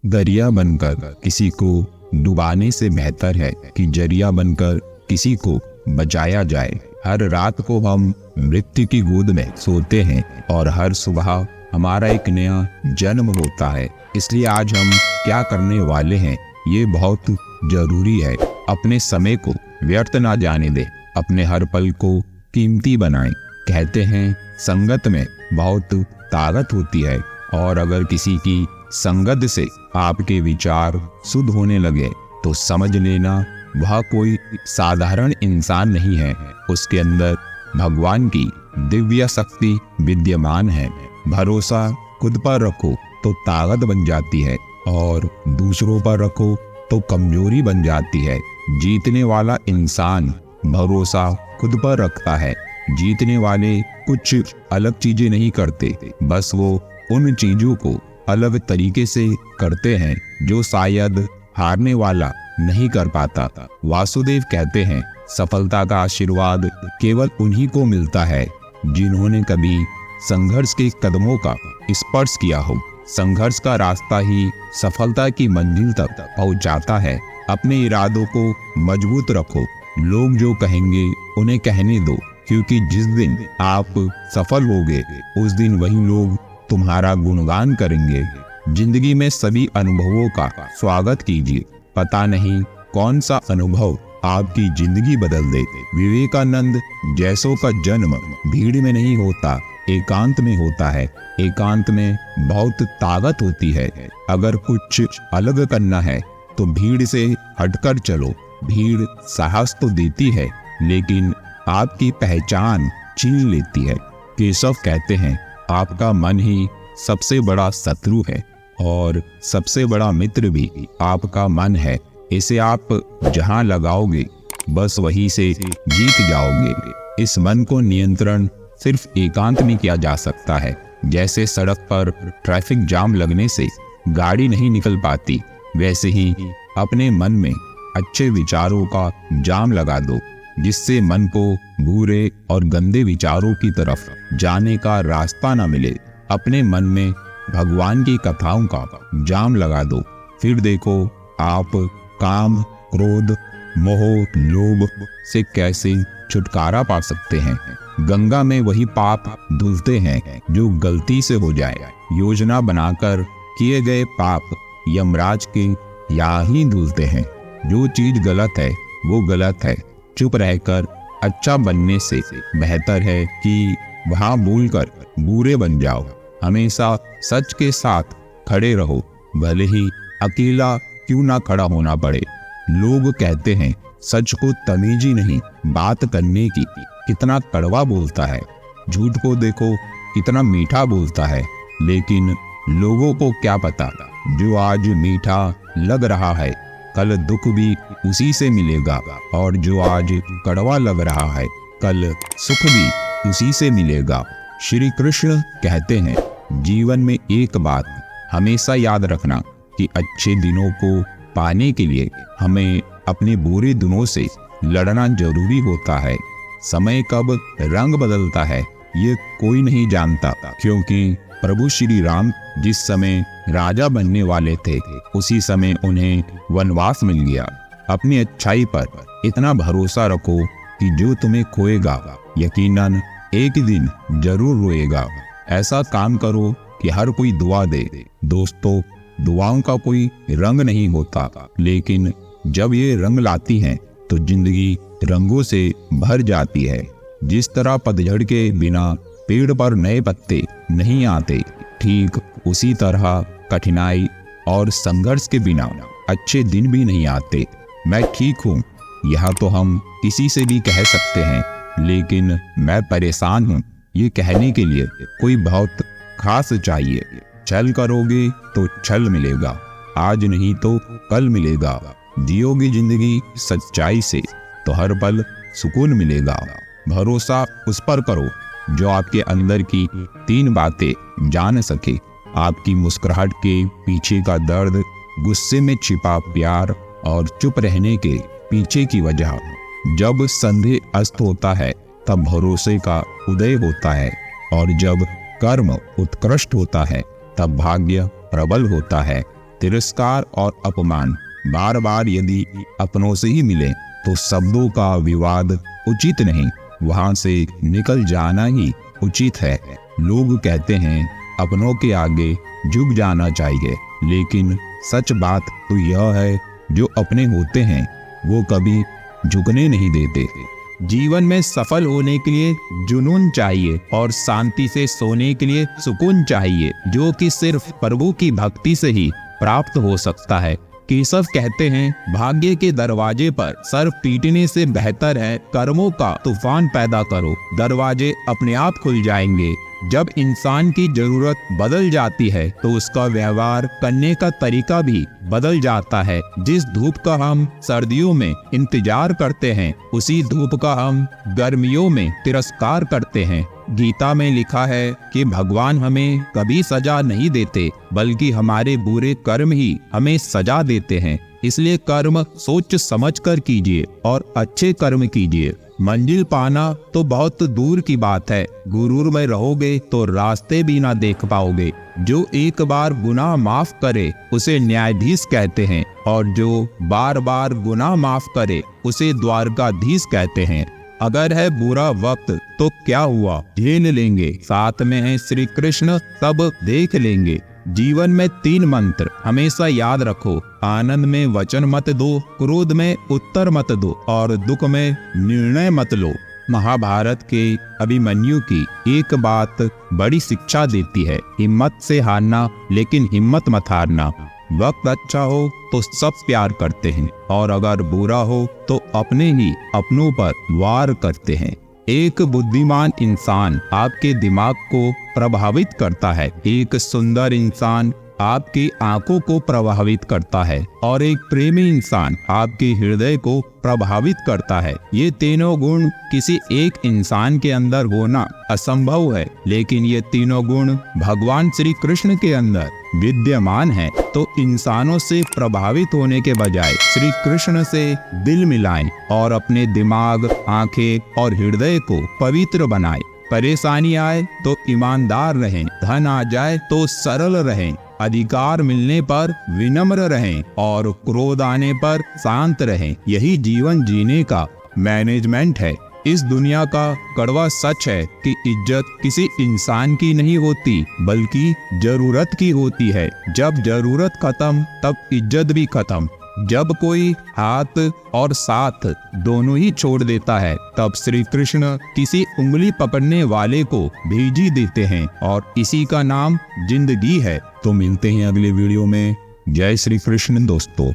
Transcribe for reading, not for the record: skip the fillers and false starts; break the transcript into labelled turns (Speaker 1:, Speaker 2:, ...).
Speaker 1: दरिया बनकर किसी को डुबाने से बेहतर है कि जरिया बनकर किसी को बचाया जाए। हर रात को हम मृत्यु की गोद में सोते हैं और हर सुबह हमारा एक नया जन्म होता है। इसलिए आज हम क्या करने वाले हैं ये बहुत जरूरी है। अपने समय को व्यर्थ ना जाने दें, अपने हर पल को कीमती बनाएं। कहते हैं संगत में बहुत ताकत होती है और अगर किसी की संगत से आपके विचार शुद्ध होने लगे तो समझ लेना वह कोई साधारण इंसान नहीं है, उसके अंदर भगवान की दिव्य शक्ति विद्यमान है। भरोसा खुद पर रखो तो ताकत बन जाती है और दूसरों पर रखो तो कमजोरी बन जाती है। जीतने वाला इंसान भरोसा खुद पर रखता है। जीतने वाले कुछ अलग चीजें नहीं करते, बस वो उन चीजों को अलग तरीके से करते हैं जो शायद हारने वाला नहीं कर पाता। वासुदेव कहते हैं सफलता का आशीर्वाद केवल उन्हीं को मिलता है जिन्होंने कभी संघर्ष के कदमों का स्पर्श किया हो। संघर्ष का रास्ता ही सफलता की मंजिल तक पहुंचाता है। अपने इरादों को मजबूत रखो। लोग जो कहेंगे उन्हें कहने दो, क्योंकि जिस दिन आप सफल होगे उस दिन वही लोग तुम्हारा गुणगान करेंगे। जिंदगी में सभी अनुभवों का स्वागत कीजिए। पता नहीं कौन सा अनुभव आपकी जिंदगी बदल दे। विवेकानंद जैसों का जन्म भीड़ में नहीं होता, एकांत में होता है। एकांत में बहुत ताकत होती है। अगर कुछ अलग करना है तो भीड़ से हटकर चलो। भीड़ साहस तो देती है लेकिन आपकी पहचान छीन लेती है। केशव कहते हैं आपका मन ही सबसे बड़ा शत्रु है और सबसे बड़ा मित्र भी आपका मन है। इसे आप जहां लगाओगे बस वहीं से जीत जाओगे। इस मन को नियंत्रण सिर्फ एकांत में किया जा सकता है। जैसे सड़क पर ट्रैफिक जाम लगने से गाड़ी नहीं निकल पाती, वैसे ही अपने मन में अच्छे विचारों का जाम लगा दो, जिससे मन को बुरे और गंदे विचारों की तरफ जाने का रास्ता न मिले। अपने मन में भगवान की कथाओं का जाम लगा दो, फिर देखो आप काम, क्रोध, मोह, लोभ से कैसे छुटकारा पा सकते हैं। गंगा में वही पाप धुलते हैं जो गलती से हो जाए। योजना बनाकर किए गए पाप यमराज के यहाँ ही धुलते हैं। जो चीज गलत है वो गलत है। चुप रहकर अच्छा बनने से बेहतर है कि वहां भूलकर बुरे बन जाओ। हमेशा सच के साथ खड़े रहो, भले ही अकेला क्यों ना खड़ा होना पड़े। लोग कहते हैं सच को तमीज ही नहीं बात करने की। कितना कड़वा बोलता है। झूठ को देखो कितना मीठा बोलता है। लेकिन लोगों को क्या पता, जो आज मीठा लग रहा है कल दुख भी उसी से मिलेगा, और जो आज कड़वा लग रहा है कल सुख भी उसी से मिलेगा। श्री कृष्ण कहते हैं जीवन में एक बात हमेशा याद रखना कि अच्छे दिनों को पाने के लिए हमें अपने बुरे दिनों से लड़ना जरूरी होता है। समय कब रंग बदलता है ये कोई नहीं जानता, क्योंकि प्रभु श्री राम जिस समय राजा बनने वाले थे उसी समय उन्हें वनवास मिल गया। अपनी अच्छाई पर इतना भरोसा रखो कि जो तुम्हें खोएगा यकीनन एक दिन जरूर रोएगा। ऐसा काम करो कि हर कोई दुआ दे। दोस्तों, दुआओं का कोई रंग नहीं होता, लेकिन जब ये रंग लाती हैं तो जिंदगी रंगों से भर जाती है। जिस तरह पतझड़ के बिना पेड़ पर नए पत्ते नहीं आते, ठीक उसी तरह कठिनाई और संघर्ष के बिना अच्छे दिन भी नहीं आते। मैं ठीक हूँ यह तो हम किसी से भी कह सकते हैं, लेकिन मैं परेशान हूँ ये कहने के लिए कोई बहुत खास चाहिए। छल करोगे तो छल मिलेगा, आज नहीं तो कल मिलेगा। जियोगी जिंदगी सच्चाई से तो हर पल सुकून मिलेगा। भरोसा उस पर करो जो आपके अंदर की 3 बातें जान सके। आपकी मुस्कुराहट के पीछे का दर्द, गुस्से में छिपा प्यार और चुप रहने के पीछे की वजह। जब संदेह अस्त होता है तब भरोसे का उदय होता है, और जब कर्म उत्कृष्ट होता है तब भाग्य प्रबल होता है। तिरस्कार और अपमान बार बार यदि अपनों से ही मिले तो शब्दों का विवाद उचित नहीं, वहां से निकल जाना ही उचित है। लोग कहते हैं अपनों के आगे झुक जाना चाहिए, लेकिन सच बात तो यह है जो अपने होते हैं वो कभी झुकने नहीं देते। जीवन में सफल होने के लिए जुनून चाहिए और शांति से सोने के लिए सुकून चाहिए, जो कि सिर्फ प्रभु की भक्ति से ही प्राप्त हो सकता है। केशव कहते हैं भाग्य के दरवाजे पर सर पीटने से बेहतर है कर्मों का तूफान पैदा करो, दरवाजे अपने आप खुल जाएंगे। जब इंसान की जरूरत बदल जाती है तो उसका व्यवहार करने का तरीका भी बदल जाता है। जिस धूप का हम सर्दियों में इंतजार करते हैं उसी धूप का हम गर्मियों में तिरस्कार करते हैं। गीता में लिखा है कि भगवान हमें कभी सजा नहीं देते, बल्कि हमारे बुरे कर्म ही हमें सजा देते हैं। इसलिए कर्म सोच समझ कर कीजिए और अच्छे कर्म कीजिए। मंजिल पाना तो बहुत दूर की बात है, गुरूर में रहोगे तो रास्ते भी ना देख पाओगे। जो एक बार गुनाह माफ करे उसे न्यायाधीश कहते हैं, और जो बार बार गुनाह माफ करे उसे द्वारकाधीश कहते हैं। अगर है बुरा वक्त तो क्या हुआ, झेल लेंगे, साथ में है श्री कृष्ण, सब देख लेंगे। जीवन में 3 मंत्र हमेशा याद रखो, आनंद में वचन मत दो, क्रोध में उत्तर मत दो और दुख में निर्णय मत लो। महाभारत के अभिमन्यु की एक बात बड़ी शिक्षा देती है, हिम्मत से हारना लेकिन हिम्मत मत हारना। वक्त अच्छा हो तो सब प्यार करते हैं, और अगर बुरा हो तो अपने ही अपनों पर वार करते हैं। एक बुद्धिमान इंसान आपके दिमाग को प्रभावित करता है, एक सुंदर इंसान आपकी आंखों को प्रभावित करता है, और एक प्रेमी इंसान आपके हृदय को प्रभावित करता है। ये तीनों गुण किसी एक इंसान के अंदर होना असंभव है, लेकिन ये तीनों गुण भगवान श्री कृष्ण के अंदर विद्यमान है। तो इंसानों से प्रभावित होने के बजाय श्री कृष्ण से दिल मिलाएं और अपने दिमाग, आंखें और हृदय को पवित्र बनाएं। परेशानी आए तो ईमानदार रहें, धन आ जाए तो सरल रहें, अधिकार मिलने पर विनम्र रहें और क्रोध आने पर शांत रहें। यही जीवन जीने का मैनेजमेंट है। इस दुनिया का कड़वा सच है कि इज्जत किसी इंसान की नहीं होती, बल्कि जरूरत की होती है। जब जरूरत खत्म तब इज्जत भी खत्म। जब कोई हाथ और साथ दोनों ही छोड़ देता है तब श्री कृष्ण किसी उंगली पकड़ने वाले को भेजी देते हैं, और इसी का नाम जिंदगी है। तो मिलते हैं अगले वीडियो में। जय श्री कृष्ण दोस्तों।